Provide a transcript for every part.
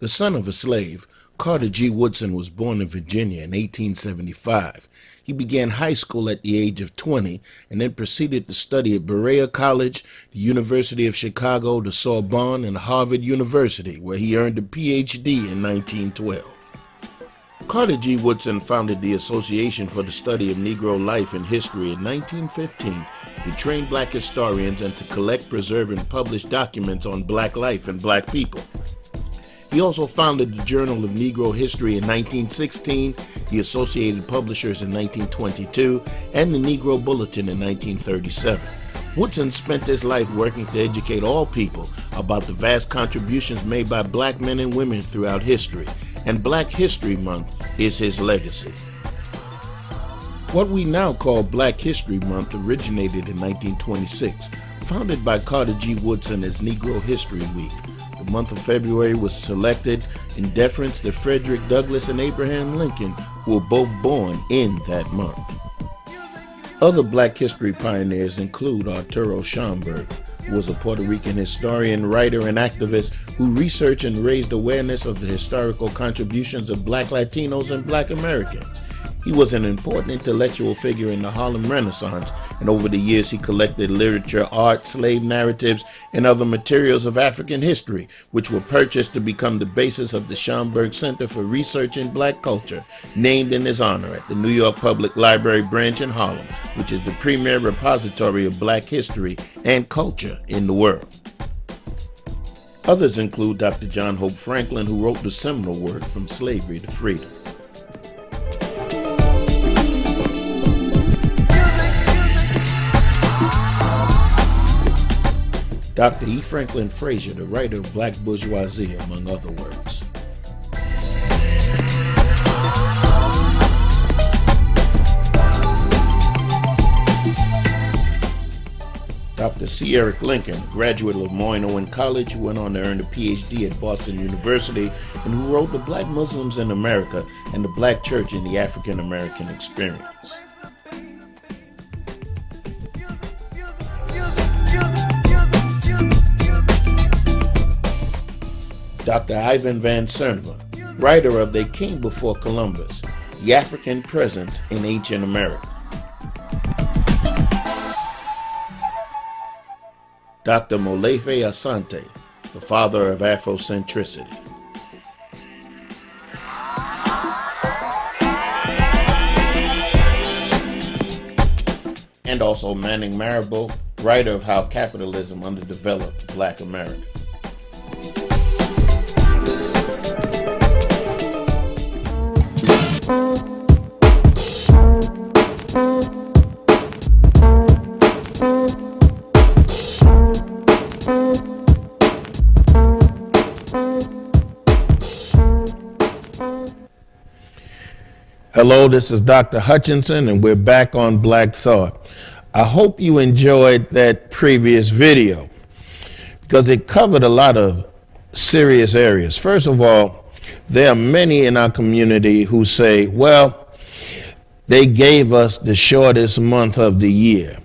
The son of a slave, Carter G. Woodson was born in Virginia in 1875. He began high school at the age of 20 and then proceeded to study at Rhodes College, the University of Chicago, the Sorbonne, and Harvard University, where he earned a Ph.D. in 1912. Carter G. Woodson founded the Association for the Study of Negro Life and History in 1915 to train black historians and to collect, preserve, and publish documents on black life and black people. He also founded the Journal of Negro History in 1916, the Associated Publishers in 1922, and the Negro Bulletin in 1937. Woodson spent his life working to educate all people about the vast contributions made by black men and women throughout history, and Black History Month is his legacy. What we now call Black History Month originated in 1926, founded by Carter G. Woodson as Negro History Week. The month of February was selected in deference to Frederick Douglass and Abraham Lincoln, who were both born in that month. Other black history pioneers include Arturo Schomburg, who was a Puerto Rican historian, writer, and activist who researched and raised awareness of the historical contributions of black Latinos and black Americans. He was an important intellectual figure in the Harlem Renaissance, and over the years he collected literature, art, slave narratives, and other materials of African history, which were purchased to become the basis of the Schomburg Center for Research in Black Culture, named in his honor at the New York Public Library branch in Harlem, which is the premier repository of black history and culture in the world. Others include Dr. John Hope Franklin, who wrote the seminal work From Slavery to Freedom. Dr. E. Franklin Frazier, the writer of Black Bourgeoisie, among other works. Dr. C. Eric Lincoln, a graduate of Moyne Owen College, who went on to earn a Ph.D. at Boston University, and who wrote The Black Muslims in America and the Black Church in the African American Experience. Dr. Ivan Van Sertima, writer of They Came Before Columbus, The African Presence in Ancient America. Dr. Molefe Asante, the father of Afrocentricity. And also Manning Marable, writer of How Capitalism Underdeveloped Black America. Hello, this is Dr. Hutchinson, and we're back on Black Thought. I hope you enjoyed that previous video because it covered a lot of serious areas. First of all, there are many in our community who say, well, they gave us the shortest month of the year,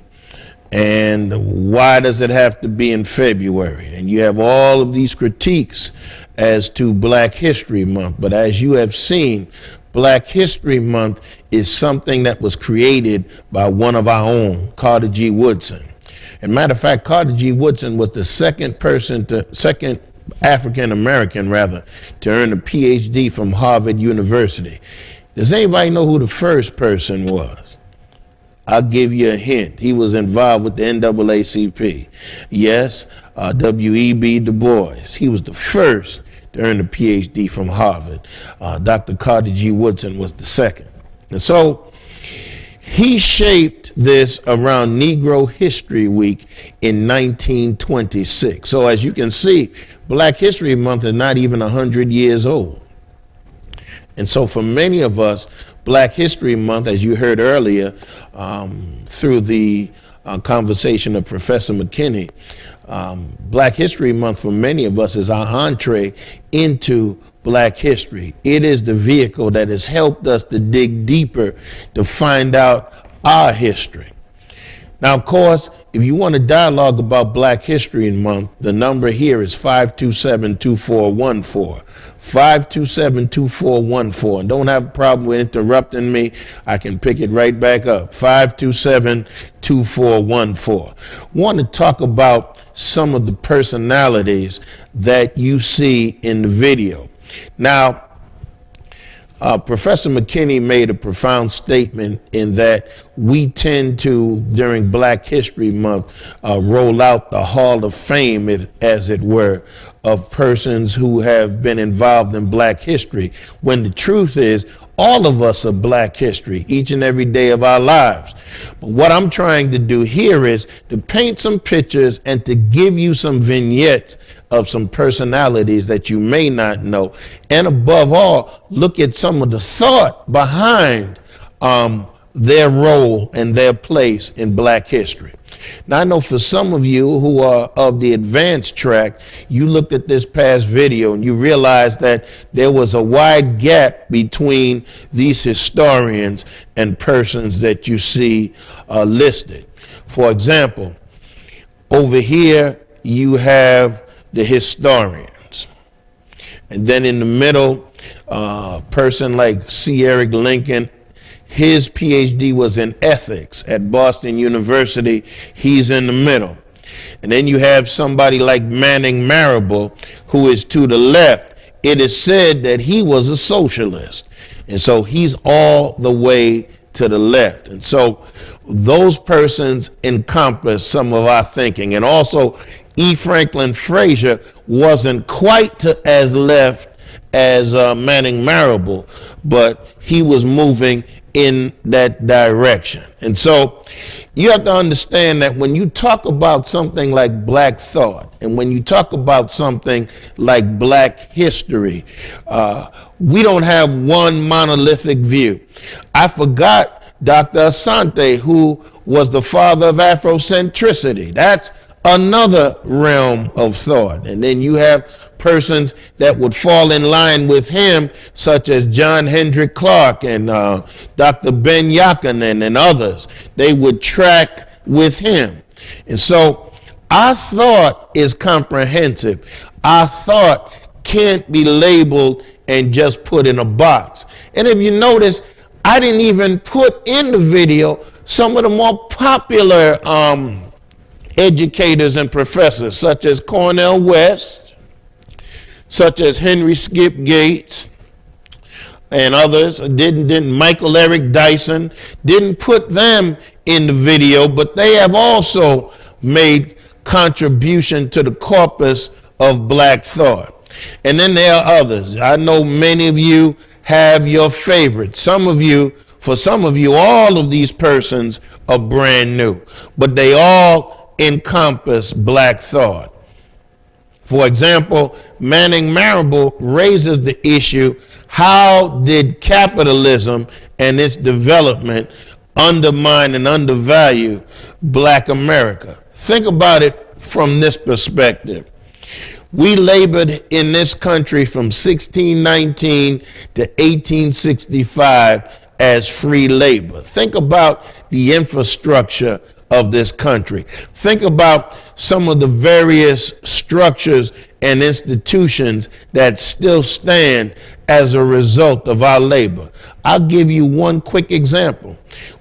and why does it have to be in February? And you have all of these critiques as to Black History Month, but as you have seen, Black History Month is something that was created by one of our own, Carter G. Woodson. As a matter of fact, Carter G. Woodson was the second African American to earn a Ph.D. from Harvard University. Does anybody know who the first person was? I'll give you a hint. He was involved with the NAACP. Yes, W.E.B. Du Bois. He was the first to earn a Ph.D. from Harvard. Dr. Carter G. Woodson was the second. And so he shaped this around Negro History Week in 1926. So as you can see, Black History Month is not even 100 years old. And so for many of us, Black History Month, as you heard earlier through the conversation of Professor McKINNEY, Black History Month for many of us is our entree into Black history. It is the vehicle that has helped us to dig deeper to find out our history. Now, of course, if you want to dialogue about Black History Month, the number here is 527-2414. 527-2414. Don't have a problem with interrupting me. I can pick it right back up. 527-2414. Want to talk about some of the personalities that you see in the video. Now, Professor McKINNEY made a profound statement in that we tend to, during Black History Month, roll out the Hall of Fame, as it were, of persons who have been involved in Black history, when the truth is all of us are Black history each and every day of our lives. But what I'm trying to do here is to paint some pictures and to give you some vignettes of some personalities that you may not know. And above all, look at some of the thought behind their role and their place in Black history. Now, I know for some of you who are of the advanced track, you looked at this past video and you realized that there was a wide gap between these historians and persons that you see listed. For example, over here you have the historians. And then in the middle, a person like C. Eric Lincoln. His PhD was in ethics at Boston University. He's in the middle. And then you have somebody like Manning Marable, who is to the left. It is said that he was a socialist. And so he's all the way to the left. And so those persons encompass some of our thinking. And also, E. Franklin Frazier wasn't quite as left as Manning Marable, but he was moving in that direction. And so you have to understand that when you talk about something like Black thought, and when you talk about something like Black history, we don't have one monolithic view. I forgot Dr. Asante, who was the father of Afrocentricity. That's another realm of thought. And then you have persons that would fall in line with him, such as John Hendrick Clark and Dr. Ben Yakinen and others. They would track with him. And so our thought is comprehensive. Our thought can't be labeled and just put in a box. And if you notice, I didn't even put in the video some of the more popular educators and professors, such as Cornel West, such as Henry Skip Gates, and others. Didn't Michael Eric Dyson, didn't put them in the video, but they have also made contribution to the corpus of Black thought. And then there are others. I know many of you have your favorites. For some of you, all of these persons are brand new, but they all encompass Black thought. For example, Manning Marable raises the issue, how did capitalism and its development undermine and undervalue Black America? Think about it from this perspective. We labored in this country from 1619 to 1865 as free labor. Think about the infrastructure of this country. Think about some of the various structures and institutions that still stand as a result of our labor. I'll give you one quick example.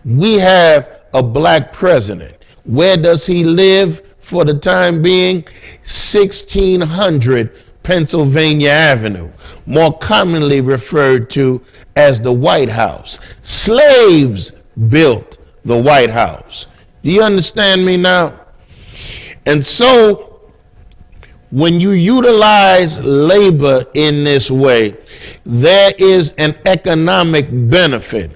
We have a Black president. Where does he live for the time being? 1600 Pennsylvania Avenue, more commonly referred to as the White House. Slaves built the White House. Do you understand me now? And so when you utilize labor in this way, there is an economic benefit.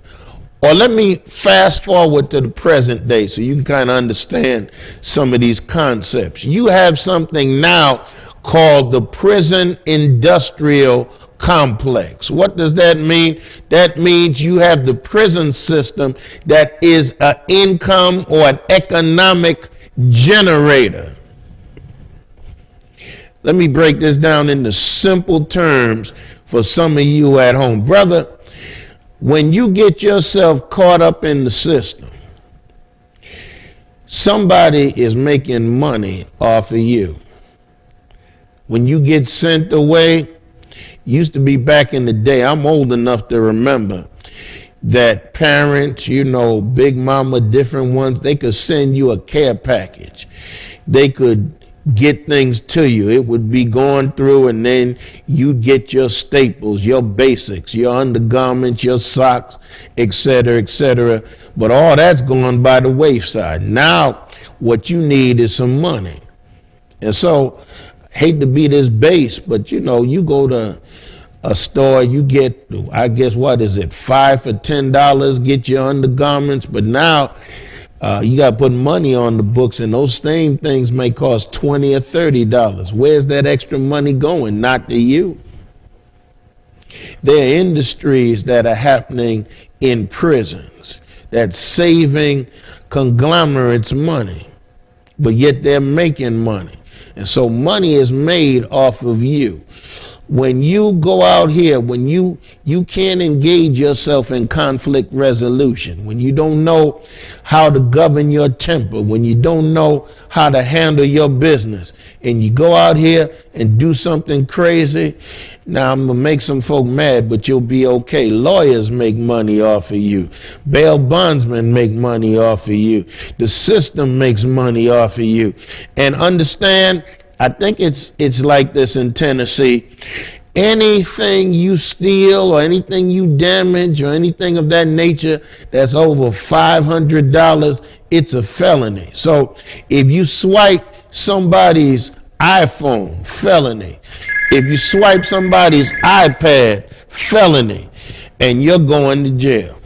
Or let me fast forward to the present day so you can kind of understand some of these concepts. You have something now called the prison industrial complex. What does that mean? That means you have the prison system that is an income or an economic generator. Let me break this down into simple terms for some of you at home. Brother, when you get yourself caught up in the system, Somebody is making money off of you. When you get sent away, used to be back in the day, I'm old enough to remember that parents, Big Mama, different ones, they could send you a care package. They could get things to you. It would be going through, and then you get your staples, your basics, your undergarments, your socks, etc., etc. But all that's going by the wayside. Now, what you need is some money. And so, hate to be this base, but you go to a store, you get, I guess, what is it, $5 for $10, get your undergarments, but now you got to put money on the books, and those same things may cost $20 or $30. Where's that extra money going? Not to you. There are industries that are happening in prisons that's saving conglomerates money, but yet they're making money. And so money is made off of you. When you go out here, when you can't engage yourself in conflict resolution, when you don't know how to govern your temper, when you don't know how to handle your business, and you go out here and do something crazy, now I'm going to make some folk mad, but you'll be okay. Lawyers make money off of you. Bail bondsmen make money off of you. The system makes money off of you. And understand, I think it's like this in Tennessee. Anything you steal or anything you damage or anything of that nature that's over $500, it's a felony. So if you swipe somebody's iPhone, felony. If you swipe somebody's iPad, felony. And you're going to jail.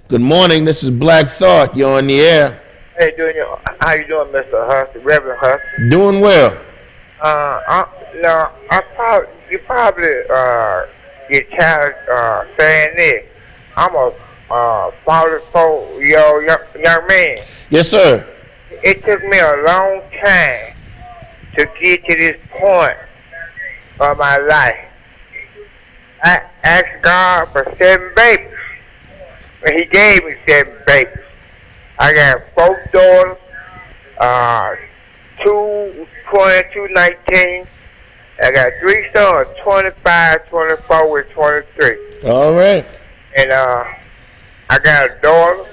Good morning, this is Black Thought. You're on the air. Hey, how you doing, Mr. Huss, Reverend Huss? Doing well. You probably get challenged saying this. I'm a 44-year-old young man. Yes, sir. It took me a long time to get to this point of my life. I asked God for 7 babies, and He gave me 7 babies. I got 4 daughters, 2 20, 2 19. I got 3 sons, 25, 24, and 23. All right. And I got a daughter.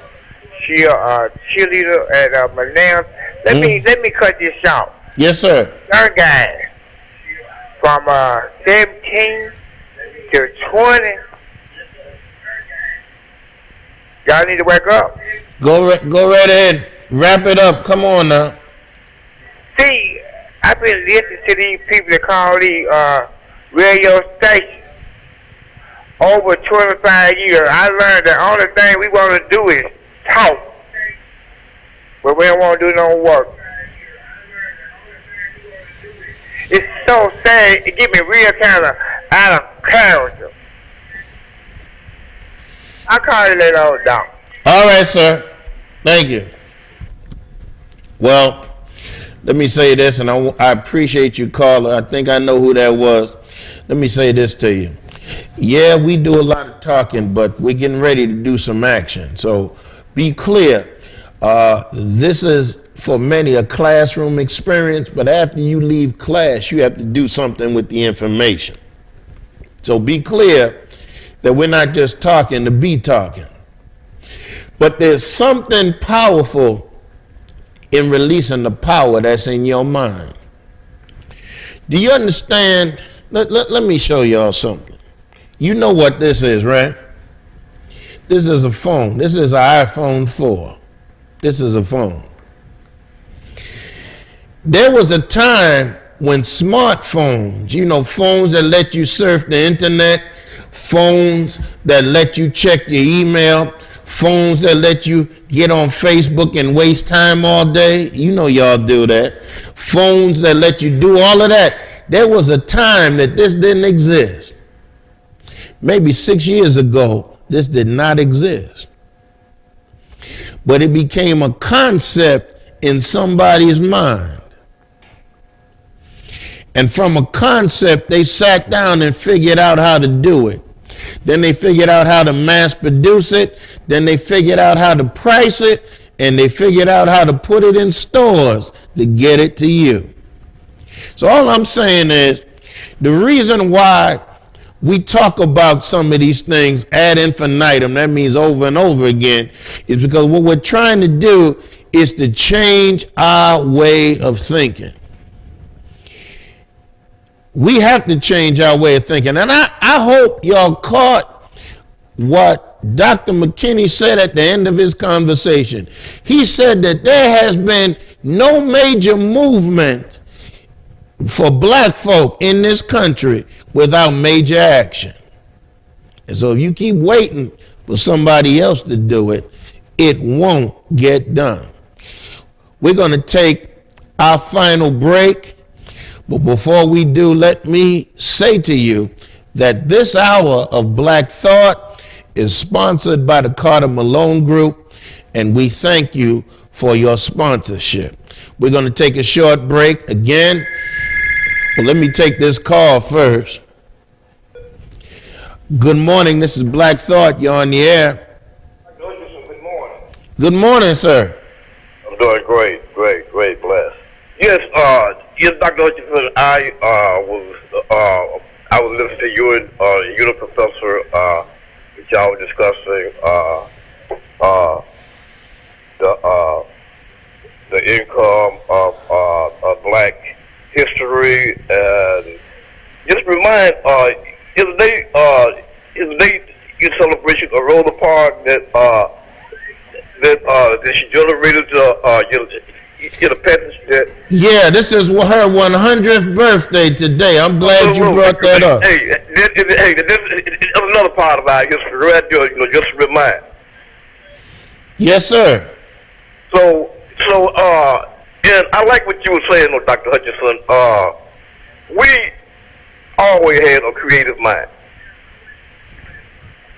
She a cheerleader at Manans. Let me cut this short. Yes, sir. Young guy from 17 to 20. Y'all need to wake up. Go right ahead. Wrap it up. Come on now. See, I've been listening to these people that call these radio stations over 25 years. I learned the only thing we want to do is talk, but we don't want to do no work. It's so sad. It gives me real kind of out of character. I call it that old dog. All right, sir. Thank you. Well, let me say this, and I appreciate you, caller. I think I know who that was. Let me say this to you. Yeah, we do a lot of talking, but we're getting ready to do some action. So be clear. This is, for many, a classroom experience, but after you leave class, you have to do something with the information. So be clear that we're not just talking to be talking. But there's something powerful in releasing the power that's in your mind. Do you understand? Let me show y'all something. You know what this is, right? This is a phone. This is an iPhone 4. This is a phone. There was a time when smartphones, phones that let you surf the internet, phones that let you check your email, phones that let you get on Facebook and waste time all day. Y'all do that. Phones that let you do all of that. There was a time that this didn't exist. Maybe 6 years ago, this did not exist. But it became a concept in somebody's mind. And from a concept, they sat down and figured out how to do it. Then they figured out how to mass produce it. Then they figured out how to price it. and they figured out how to put it in stores to get it to you. So all I'm saying is, the reason why we talk about some of these things ad infinitum, that means over and over again, is because what we're trying to do is to change our way of thinking. We have to change our way of thinking. And I hope y'all caught what Dr. McKINNEY said at the end of his conversation. He said that there has been no major movement for black folk in this country without major action. And so if you keep waiting for somebody else to do it, it won't get done. We're going to take our final break. But before we do, let me say to you that this hour of Black Thought is sponsored by the Carter Malone Group, and we thank you for your sponsorship. We're going to take a short break again. Well, let me take this call first. Good morning. This is Black Thought. You're on the air. Good morning. Good morning, sir. I'm doing great, blessed. Yes, Dr. Hutchinson, I was listening to you and you, the professor, which y'all were discussing the income of black history, and just remind is the day your celebration of Rosa Parks that she generated the passage that. Yeah, this is her 100th birthday today. I'm glad you brought that up. Hey, this is another part of our history, right? Just to remind. Yes, sir. So, and I like what you were saying, Dr. Hutchinson. We always had a creative mind.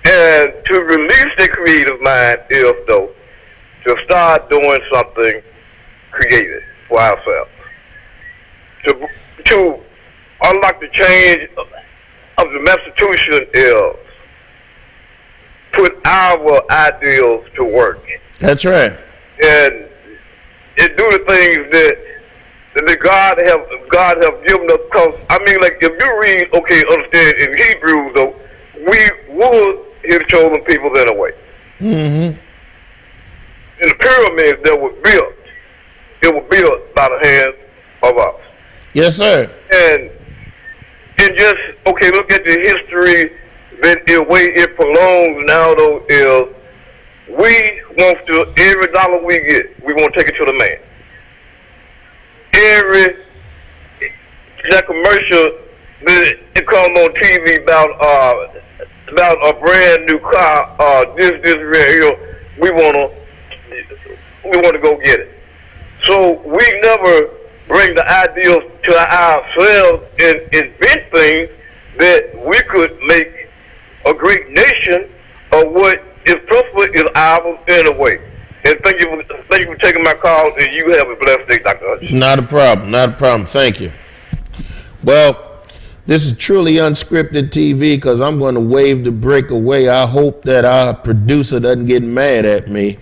And to release the creative mind is, though, to start doing something creative for ourselves. To unlock the change of the Constitution is put our ideals to work. That's right. And do the things that God have given us. Because, I mean, like, if you read, understand, in Hebrews, though, we would his chosen people in a way. Mm-hmm. And the pyramids that were built, it was built by the hands of us. Yes, sir. And just, look at the history, that the way it prolongs now, though, is we want to, every dollar we get, we want to take it to the man. That commercial that it comes on TV about a brand new car, this right here, we want to go get it. So we never bring the ideals to ourselves and invent things that we could make a great nation of what is principle is ours in a way. And thank you for taking my call, and you have a blessed day, Dr. Hutchinson. Not a problem. Thank you. Well, this is truly unscripted TV because I'm going to wave the break away. I hope that our producer doesn't get mad at me.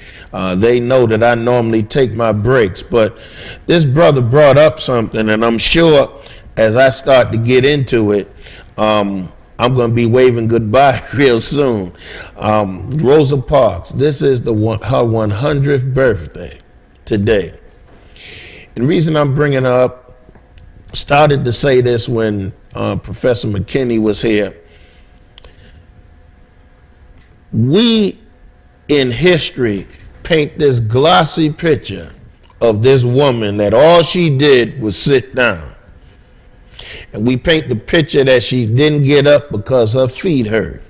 They know that I normally take my breaks, but this brother brought up something, and I'm sure as I start to get into it, I'm going to be waving goodbye real soon. Rosa Parks, this is her 100th birthday today. And the reason I'm bringing her up, started to say this when Professor McKINNEY was here. We in history paint this glossy picture of this woman that all she did was sit down. And we paint the picture that she didn't get up because her feet hurt.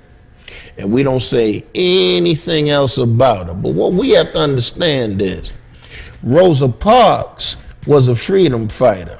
And we don't say anything else about her. But what we have to understand is Rosa Parks was a freedom fighter.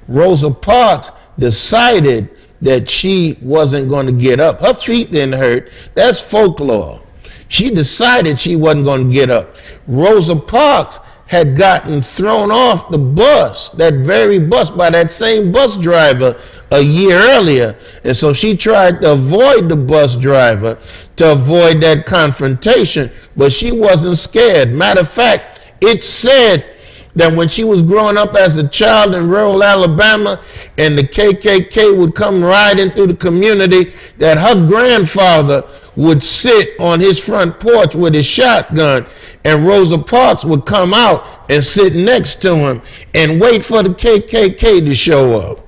Rosa Parks decided that she wasn't going to get up. Her feet didn't hurt. That's folklore. She decided she wasn't going to get up. Rosa Parks had gotten thrown off the bus, that very bus, by that same bus driver a year earlier. And so she tried to avoid the bus driver, to avoid that confrontation, but she wasn't scared. Matter of fact, It's said that when she was growing up as a child in rural Alabama and the KKK would come riding through the community, that her grandfather would sit on his front porch with his shotgun, and Rosa Parks would come out and sit next to him and wait for the KKK to show up.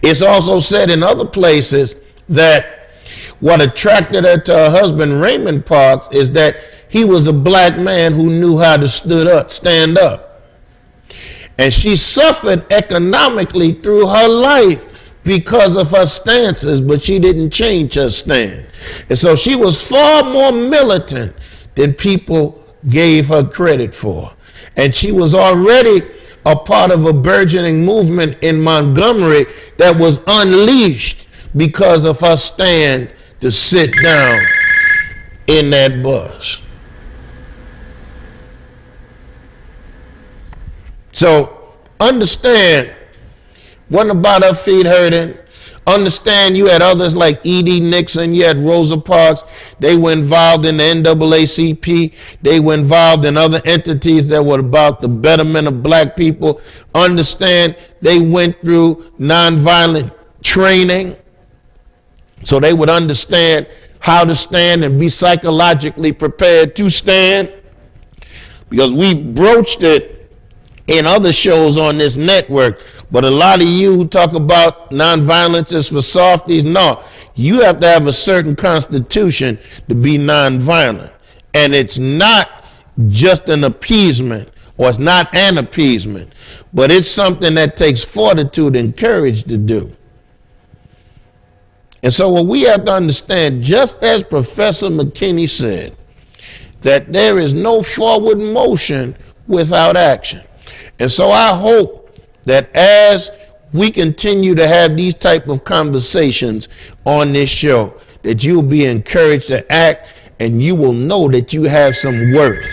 It's also said in other places that what attracted her to her husband Raymond Parks is that he was a black man who knew how to stand up. And she suffered economically through her life because of her stances, but she didn't change her stand. And so she was far more militant than people gave her credit for. And she was already a part of a burgeoning movement in Montgomery that was unleashed because of her stand to sit down in that bus. So understand, wasn't about her feet hurting. Understand you had others like E.D. Nixon, you had Rosa Parks. They were involved in the NAACP. They were involved in other entities that were about the betterment of black people. Understand they went through nonviolent training so they would understand how to stand and be psychologically prepared to stand. Because we've broached it in other shows on this network, but a lot of you who talk about nonviolence is for softies, no, you have to have a certain constitution to be nonviolent. And it's not just an appeasement, or it's not an appeasement, but it's something that takes fortitude and courage to do. And so what we have to understand, just as Professor McKINNEY said, that there is no forward motion without action. And so I hope that as we continue to have these type of conversations on this show, that you'll be encouraged to act and you will know that you have some worth.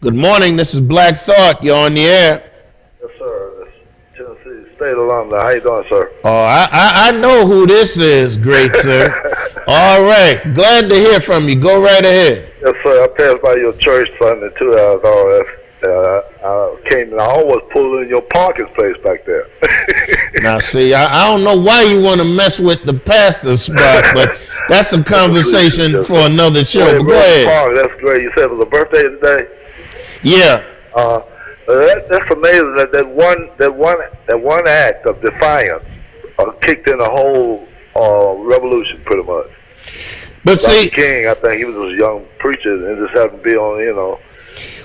Good morning, this is Black Thought. You're on the air. Yes, sir. Tennessee State Alumni. How you doing, sir? Oh, I know who this is, great sir. All right, glad to hear from you. Go right ahead. Yes, sir. I passed by your church Sunday too. I came and I always pulled in your parking space back there. Now, see, I don't know why you want to mess with the pastor spot, but that's a conversation for another show. But go ahead. Park, that's great. You said it was a birthday today. Yeah. That's amazing. That one act of defiance kicked in the whole revolution, pretty much. But see, King, I think he was a young preacher, and just happened to be on,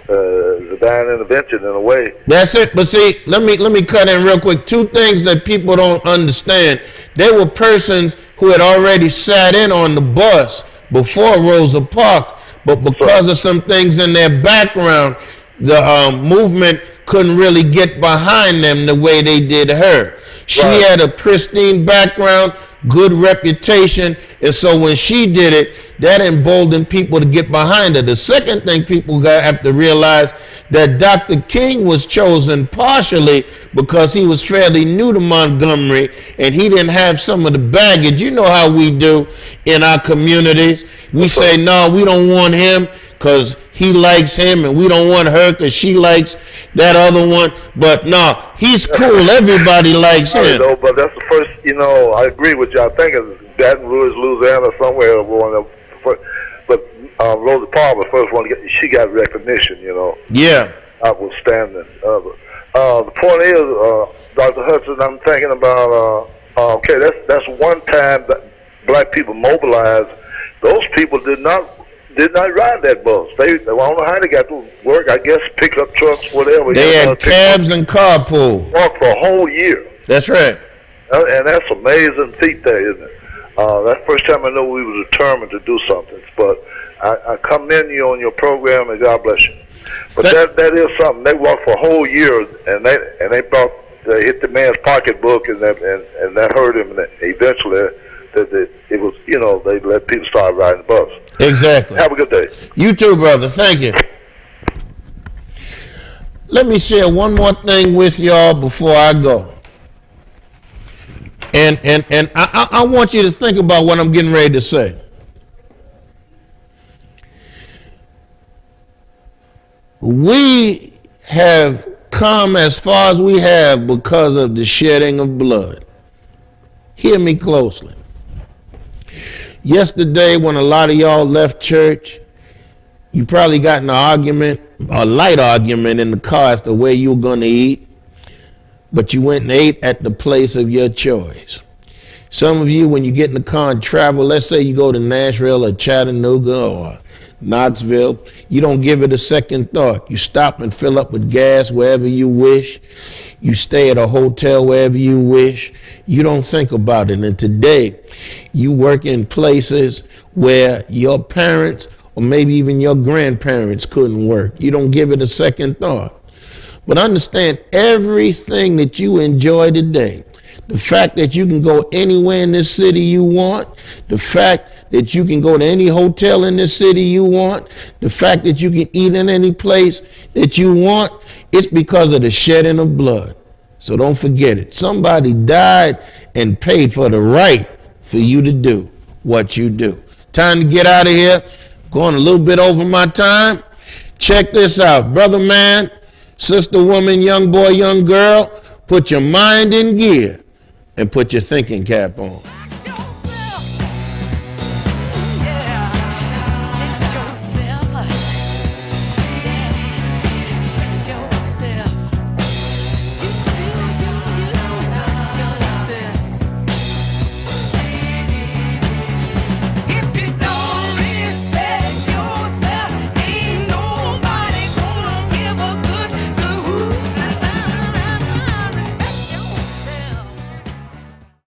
divine intervention in a way. That's it. But see, let me cut in real quick. Two things that people don't understand. There were persons who had already sat in on the bus before Rosa Parks, but because of some things in their background, the movement couldn't really get behind them the way they did her. She had a pristine background, good reputation, and so when she did it, that emboldened people to get behind her. The second thing people have to realize, that Dr. King was chosen partially because he was fairly new to Montgomery and he didn't have some of the baggage. You know how we do in our communities. We say, no, we don't want him because he likes him, and we don't want her because she likes that other one. But no, he's cool. Everybody likes him. Know, but that's the first, I agree with you. I think it's Baton Rouge, Louisiana, somewhere. But Rosa Parks was the first one to get, she got recognition, Yeah. Outstanding. The point is, Dr. Hudson, I'm thinking about, that's one time that black people mobilized. Those people did not ride that bus. I don't know how they got to work. I guess pickup trucks, whatever. They had cabs and carpool. Walked for a whole year. That's right. And that's an amazing feat there, isn't it? That's the first time I know we were determined to do something. But I commend you on your program, and God bless you. But that is something. They walked for a whole year, and they hit the man's pocketbook, and that hurt him, and eventually it was, they let people start riding the bus. Exactly. Have a good day. You too, brother. Thank you. Let me share one more thing with y'all before I go. And I want you to think about what I'm getting ready to say. We have come as far as we have because of the shedding of blood. Hear me closely. Yesterday, when a lot of y'all left church, you probably got in an argument, a light argument in the car as to where you were going to eat, but you went and ate at the place of your choice. Some of you, when you get in the car and travel, let's say you go to Nashville or Chattanooga or Knoxville, you don't give it a second thought. You stop and fill up with gas wherever you wish. You stay at a hotel wherever you wish. You don't think about it. And today, you work in places where your parents or maybe even your grandparents couldn't work. You don't give it a second thought. But understand, everything that you enjoy today, the fact that you can go anywhere in this city you want, the fact that you can go to any hotel in this city you want, the fact that you can eat in any place that you want, it's because of the shedding of blood. So don't forget it. Somebody died and paid for the right for you to do what you do. Time to get out of here. Going a little bit over my time. Check this out. Brother man, sister woman, young boy, young girl, put your mind in gear and put your thinking cap on.